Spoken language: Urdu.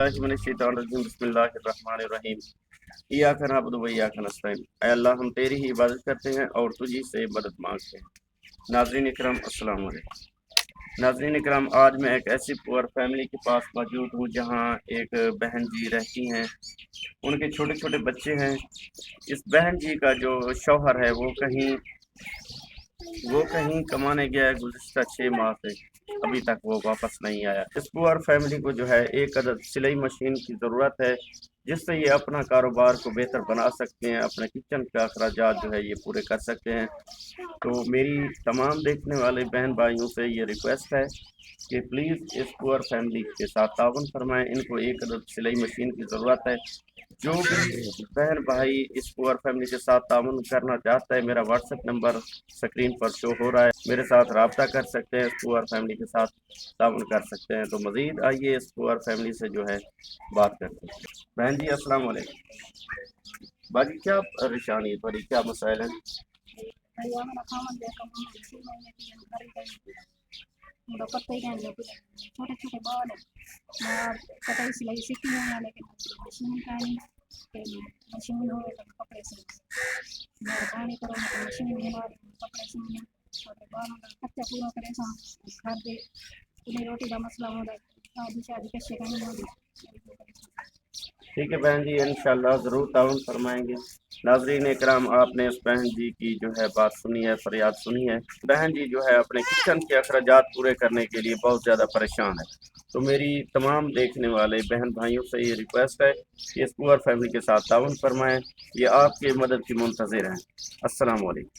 من الشیطان الرجیم بسم اللہ الرحمن الرحیم ایاک نعبد و ایاک نستعین۔ اے اللہ ہم تیری ہی عبادت کرتے ہیں اور تجھی سے مدد مانگتے ہیں۔ ناظرین اکرام السلام علیکم۔ ناظرین اکرام، آج میں ایک ایسی پور فیملی کے پاس موجود ہوں جہاں ایک بہن جی رہتی ہیں، ان کے چھوٹے چھوٹے بچے ہیں۔ اس بہن جی کا جو شوہر ہے وہ کہیں کمانے گیا ہے گزشتہ 6 ماہ سے، ابھی تک وہ واپس نہیں آیا۔ اس پور فیملی کو جو ہے ایک عدد سلائی مشین کی ضرورت ہے جس سے یہ اپنا کاروبار کو بہتر بنا سکتے ہیں، اپنے کچن کے اخراجات جو ہے یہ پورے کر سکتے ہیں۔ تو میری تمام دیکھنے والے بہن بھائیوں سے یہ ریکویسٹ ہے کہ پلیز اس پور فیملی کے ساتھ تعاون فرمائیں۔ ان کو ایک عدد سلائی مشین کی ضرورت ہے۔ جو بھی بہن بھائی اس پور فیملی کے ساتھ تعاون کرنا چاہتا ہے، میرا واٹس ایپ نمبر سکرین پر شو ہو رہا ہے، میرے ساتھ رابطہ کر سکتے ہیں، اس پور فیملی کے ساتھ تعاون کر سکتے ہیں۔ تو مزید آئیے اس پور فیملی سے جو ہے بات کرتے ہیں۔ بہن جی السلام علیکم۔ باجی کیا پریشانی ہے، بڑی کیا مسائل ہیں؟ چھوٹے چھوٹے بال ہیں، کپڑے سلائی سیکھی ہوں لیکن مشین کا نہیں، مشین ہو تو کپڑے سل مہربانی کرو، مشین بنا کپڑے سلنے اور بالوں کا خرچہ پورا کرے سا گھر دے انہیں روٹی کا مسئلہ ہو رہا ہے، شادی کشے کا نہیں ہوگی۔ ٹھیک ہے بہن جی، انشاءاللہ ضرور تعاون فرمائیں گے۔ ناظرین اکرام، آپ نے اس بہن جی کی جو ہے بات سنی ہے، فریاد سنی ہے۔ بہن جی جو ہے اپنے کچن کے اخراجات پورے کرنے کے لیے بہت زیادہ پریشان ہے۔ تو میری تمام دیکھنے والے بہن بھائیوں سے یہ ریکویسٹ ہے کہ اس پور فیملی کے ساتھ تعاون فرمائیں، یہ آپ کی مدد کی منتظر ہیں۔ السلام علیکم۔